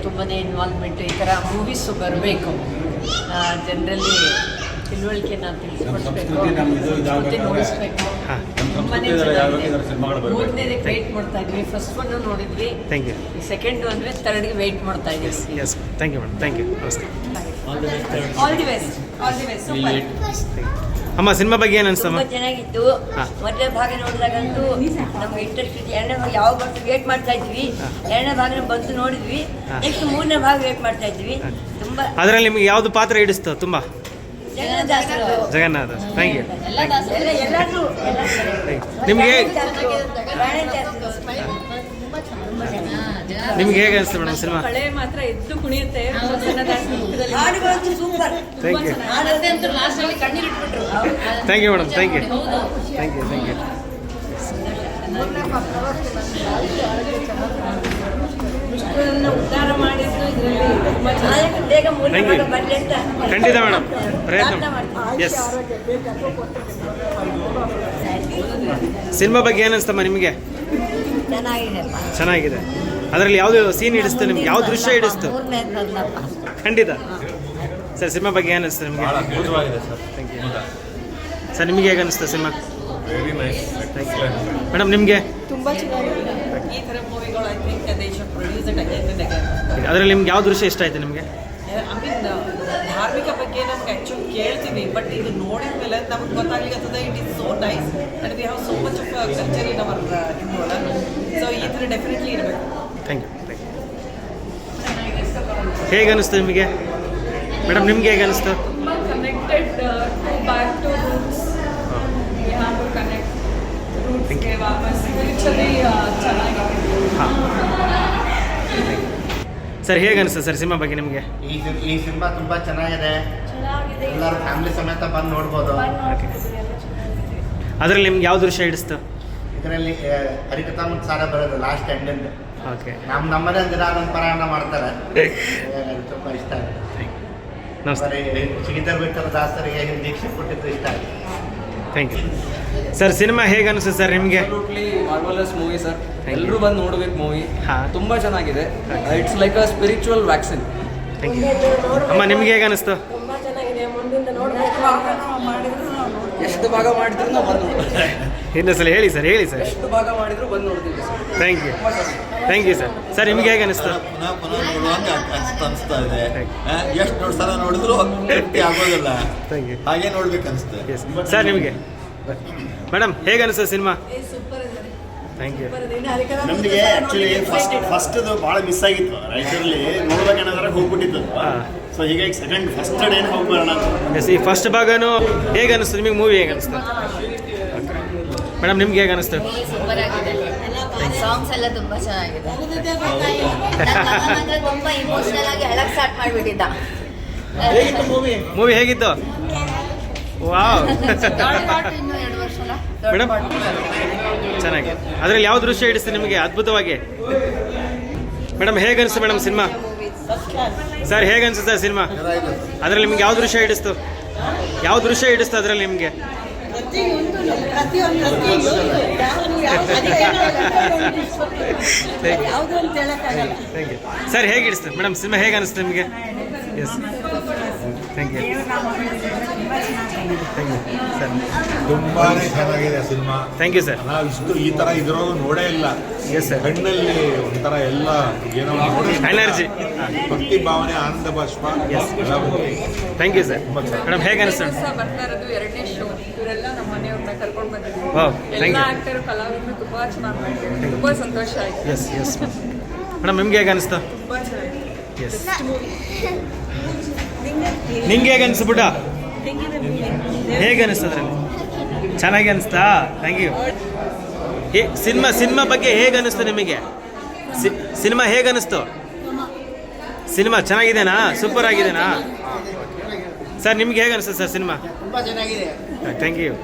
ತುಂಬಾ ಇನ್ವಾಲ್ವ್ಮೆಂಟು ಈ ಥರ ಮೂವೀಸು ಬರಬೇಕು. ಜನರಲ್ಲಿ ತಿಳುವಳಿಕೆನ ತಿಳಿಸ್ಕೊಡ್ಬೇಕು, ಸಂಸ್ಕೃತಿ ನೋಡಿಸ್ಬೇಕು. ತುಂಬಾ ಮೂರನೇದಕ್ಕೆ ವೆಯ್ಟ್ ಮಾಡ್ತಾ ಇದ್ವಿ. ಫಸ್ಟ್ ಒನ್ ನೋಡಿದ್ವಿ, ಸೆಕೆಂಡ್ ಅಂದರೆ ಥರ್ಡ್ಗೆ ವೆಯ್ಟ್ ಮಾಡ್ತಾ ಇದ್ದೀವಿ. Thank you madam, thank you, ನಮಸ್ಕಾರ. All the best, all the best. Super ಅಮ್ಮ. ಸಿನಿಮಾ ಬಗ್ಗೆ ಏನು ಅನ್ಸ್ತಮ್ಮ? ತುಂಬ ಚೆನ್ನಾಗಿತ್ತು. ಮೊದಲನೇ ಭಾಗ ನೋಡಿದಾಗಂತೂ ನಮ್ಗೆ ಇಂಟ್ರೆಸ್ಟ್ ಇತ್ತು. ಎರಡನೇ ಭಾಗ ಯಾವಾಗ ಬರ್ತು ವೇಟ್ ಮಾಡ್ತಾ ಇದ್ವಿ. ಎರಡನೇ ಭಾಗನ ಬಂದು ನೋಡಿದ್ವಿ. ನೆಕ್ಸ್ಟ್ ಮೂರನೇ ಭಾಗ ವೇಟ್ ಮಾಡ್ತಾ ಇದ್ವಿ. ತುಂಬ ಅದರಲ್ಲಿ ನಿಮಗೆ ಯಾವುದು ಪಾತ್ರ ಹಿಡಿಸ್ತು ತುಂಬ? ಜಗನ್ನಾಥ. Thank you. ಎಲ್ಲರೂ ನಿಮ್ಗೆ ಹೇಗೆ ಅನಿಸ್ತು ಮೇಡಮ್ ಸಿನಿಮಾ? ಹಳೆ ಮಾತ್ರ ಎದ್ದು ಕುಣಿಯುತ್ತೆ. Thank you, thank you madam, thank you, thank you, thank you. ಉದ್ಧಾರ ಮಾಡಿದ್ದು ಖಂಡಿತ ಮೇಡಮ್, ಪ್ರಯತ್ನ. ಎಸ್. ಸಿನಿಮಾ ಬಗ್ಗೆ ಏನು ಅನಿಸ್ತಮ್ಮ ನಿಮಗೆ? ಚೆನ್ನಾಗಿದೆ. ಅದರಲ್ಲಿ ಯಾವುದು ಸೀನ್ ಹಿಡಿಸ್ತು ನಿಮ್ಗೆ? ಯಾವ ದೃಶ್ಯ ಹಿಡಿಸ್ತು? ಖಂಡಿತ ಸರ್. ಸಿನಿಮಾ ಬಗ್ಗೆ ಏನು ಅನಿಸ್ತು ನಿಮಗೆ? Thank you sir. ನಿಮಗೆ ಹೇಗೆ ಅನಿಸ್ತು ಸಿನಿಮಾ? ಮೇಡಮ್ ನಿಮಗೆ? ತುಂಬ ಚೆನ್ನಾಗಿದೆ. ಈ ಥರ ಮೂವಿಗಳು I think they should produce it again and again. ಅದರಲ್ಲಿ ನಿಮ್ಗೆ ಯಾವ ದೃಶ್ಯ ಇಷ್ಟ ಆಯ್ತು ನಿಮಗೆ? ಐ ಮೀನ್ ಧಾರ್ಮಿಕ ಬಗ್ಗೆ ನಮ್ಗೆ ಆ್ಯಕ್ಚುಲಿ ಕೇಳ್ತೀವಿ, ಬಟ್ ಇದು ನೋಡಿದ ಮೇಲೆ ನಮ್ಗೆ ಗೊತ್ತಾಗ್ಲಿಕ್ಕೆ it is so nice and we have so much of culture in our Hindu ಒಳಗೆ. ಸೊ ಈ ಥರ ಡೆಫಿನೆಟ್ಲಿ ಇರಬೇಕು. Thank you, thank you. ಹೇಗೆ ಅನಿಸ್ತು ನಿಮಗೆ ಮೇಡಮ್? ನಿಮ್ಗೆ ಹೇಗೆ ಅನಿಸ್ತು? ತುಂಬ connected to back to roots. We have to connect ರೂಟ್ಸ್ಗೆ ವಾಪಸ್. ಸ್ಪಿರಿಚುವಲಿ ಚೆನ್ನಾಗಿದೆ. ಹಾಂ ಸರ್. ಹೇಗೆ ಅನಿಸ್ತು ಸರ್ ಸಿನಿಮಾ ಬಗ್ಗೆ ನಿಮಗೆ? ಈ ಸಿನಿಮಾ ತುಂಬ ಚೆನ್ನಾಗಿದೆ. ಎಲ್ಲರೂ ಫ್ಯಾಮಿಲಿ ಸಮೇತ ಬಂದು ನೋಡ್ಬೋದು. ಅದರಲ್ಲಿ ನಿಮ್ಗೆ ಯಾವ ದೃಶ್ಯ ಹಿಡಿಸ್ತು? ಇದರಲ್ಲಿ ಹರಿಕಥಾ ಮತ್ತು ಸಾರ ಬರೋದು ಲಾಸ್ಟ್ ಎಂಡಿಂದ. ಓಕೆ. ನಮ್ಮನೆ ದಿನ ಅದೊಂದು ಪಾರಾಯಣ ಮಾಡ್ತಾರೆ. ತುಂಬ ಇಷ್ಟ ಆಗಿದೆ. ನಮಸ್ತೆ. ಶ್ರೀಧರ್ ಬೆಟ್ಟದ ದಾಸರಿಗೆ ಹಿಂದೆ ದೀಕ್ಷೆ ಕೊಟ್ಟಿದ್ದು ಇಷ್ಟ ಆಗಿದೆ. Thank you sir. ಸಿನಿಮಾ ಹೇಗೆ ಅನಿಸ್ತು ಸರ್ ನಿಮಗೆ? Absolutely marvellous movie sir. ಎಲ್ಲರೂ ಬಂದು ನೋಡ್ಬೇಕು ಮೂವಿ. ಹಾಂ, ತುಂಬ ಚೆನ್ನಾಗಿದೆ. It's like a spiritual vaccine. Thank you ಅಮ್ಮ. ನಿಮ್ಗೆ ಹೇಗೆ ಅನಿಸ್ತು? ತುಂಬ ಚೆನ್ನಾಗಿದೆ. ಮುಂದಿಂದ ನೋಡಬೇಕು. ಎಷ್ಟು ಭಾಗ ಮಾಡಿದ್ರು ನಾವು ಬಂದು ನೋಡ್ತೀವಿ. ಇನ್ನೊಂದು ಸಲ ಹೇಳಿ ಸರ್, ಹೇಳಿ ಸರ್. ಎಷ್ಟು ಭಾಗ ಮಾಡಿದ್ರು ಬಂದು ನೋಡ್ತೀವಿ sir. Thank you, thank you sir. Sir ನಿಮ್ಗೆ ಹೇಗೆ ಅನಿಸ್ತು? ಪುನಃ ನೋಡುವಂಗೆ ಅನಿಸ್ತಾ ಇದೆ. ಎಷ್ಟು ನೋಡಿ ಸಲ ನೋಡಿದ್ರು ತೃಪ್ತಿ ಆಗೋದಿಲ್ಲ. Thank you. ಹಾಗೆ ನೋಡ್ಬೇಕು ಅನಿಸುತ್ತೆ. Yes sir. ನಿಮಗೆ ಮೇಡಮ್ ಹೇಗೆ ಅನಿಸ್ತು ಸಿನಿಮಾ? Thank you. ನಮಗೆ ಆ್ಯಕ್ಚುಲಿ ಫಸ್ಟ್ದು ಭಾಳ ಮಿಸ್ ಆಗಿತ್ತು. ಇದರಲ್ಲಿ ನೋಡ್ಬೇಕೇನಾದ್ರೆ ಹೋಗ್ಬಿಟ್ಟಿದ್ದು. ಸೊ ಹೀಗಾಗಿ ಫಸ್ಟ್ ಡೇ ಏನು ಹೋಗ್ಬೇಡ. ಎಸ್. ಈ ಫಸ್ಟ್ ಭಾಗನೂ ಹೇಗೆ ಅನಿಸ್ತು ನಿಮಗೆ? ಮೂವಿ ಹೇಗೆ ಅನಿಸ್ತು? ಮೇಡಮ್ ನಿಮ್ಗೆ ಹೇಗೆ ಅನಿಸ್ತು? ಸೂಪರ್ ಆಗಿದೆ. ಸಾಂಗ್ಸ್ ಎಲ್ಲ ತುಂಬ ಚೆನ್ನಾಗಿದೆ. ತುಂಬ ಇಮೋಷನಲ್ ಆಗಿ ಹೇಳಕ್ ಸ್ಟಾರ್ಟ್ ಮಾಡಿಬಿಟ್ಟಿದ್ದ. ಮೂವಿ ಹೇಗಿತ್ತು? ವಾವ್. ಇನ್ನೂ 2 ವರ್ಷ ಮೇಡಮ್ ಚೆನ್ನಾಗಿದೆ. ಅದರಲ್ಲಿ ಯಾವ ದೃಶ್ಯ ಹಿಡಿಸ್ತು ನಿಮಗೆ ಅದ್ಭುತವಾಗಿ? ಮೇಡಮ್ ಹೇಗೆ ಅನಿಸ್ತು ಮೇಡಮ್ ಸಿನಿಮಾ? ಸರ್ ಹೇಗೆ ಅನಿಸ್ತು ಸರ್ ಸಿನಿಮಾ? ಅದರಲ್ಲಿ ನಿಮ್ಗೆ ಯಾವ ದೃಶ್ಯ ಹಿಡಿಸ್ತು? ಯಾವ ದೃಶ್ಯ ಹಿಡಿಸ್ತು ಅದರಲ್ಲಿ ನಿಮಗೆ? Thank you sir. ಹೇಗೆ ಹಿಡಿಸ್ತು ಮೇಡಮ್ ಸಿನಿಮಾ? ಹೇಗೆ ಅನಿಸ್ತು ನಿಮಗೆ? Yes. Thank you, thank you sir. ತುಂಬಾ ಚೆನ್ನಾಗಿದೆ ಸಿನಿಮಾ. Thank you sir. ನಾವು ಇಷ್ಟು ಈ ಥರ ಇದ್ರೂ ನೋಡೇ ಇಲ್ಲ. Yes sir. ಕಣ್ಣಲ್ಲಿ ಒಂಥರ ಎಲ್ಲ ಏನೋ ಎನರ್ಜಿ, ಭಕ್ತಿ ಭಾವನೆ, ಆನಂದ ಬಾಷ್ಪ. Thank you sir. ಮೇಡಮ್ ಹೇಗೆ ಅನಿಸ್ತು? ಬರ್ತಾ ಇರೋದು 2ನೇ ಶೋ. ಇವರೆಲ್ಲ ನಮ್ಮ ಮನೆಯವ್ರನ್ನ ಕರ್ಕೊಂಡು ಬಂದಿದ್ದೀವಿ. ವಾವ್, ಥ್ಯಾಂಕ್ ಎಲ್ಲ ಯು. ಆಕ್ಟರ್ ಕಲಾವಿದರು ತುಂಬ ಚೆನ್ನಾಗಿ ಮಾಡಿದ್ದಾರೆ. ತುಂಬ ಸಂತೋಷ ಆಯಿತು. ಎಸ್ ಎಸ್ ಮೇಡಮ್ ನಿಮ್ಗೆ ಹೇಗೆ ಅನಿಸ್ತು? ತುಂಬ ಚೆನ್ನಾಗಿದೆ. ಎಸ್. ನಿಂಗೆ ಹೇಗೆ ಅನಿಸ್ತು ಪುಟ? ಹೇಗೆ ಅನಿಸ್ತು ಅದರಲ್ಲಿ? ಚೆನ್ನಾಗಿ ಅನಿಸ್ತಾ? Thank you. ಸಿನಿಮಾ ಬಗ್ಗೆ ಹೇಗೆ ಅನಿಸ್ತು ನಿಮಗೆ? ಸಿನಿಮಾ ಹೇಗೆ ಅನಿಸ್ತು? ಸಿನಿಮಾ ಚೆನ್ನಾಗಿದೆನಾ? ಸೂಪರ್ ಆಗಿದೆನಾ? ಸರ್ ನಿಮ್ಗೆ ಹೇಗೆ ಅನಿಸ್ತು ಸರ್ ಸಿನಿಮಾ? ತುಂಬ ಚೆನ್ನಾಗಿದೆ. Thank you.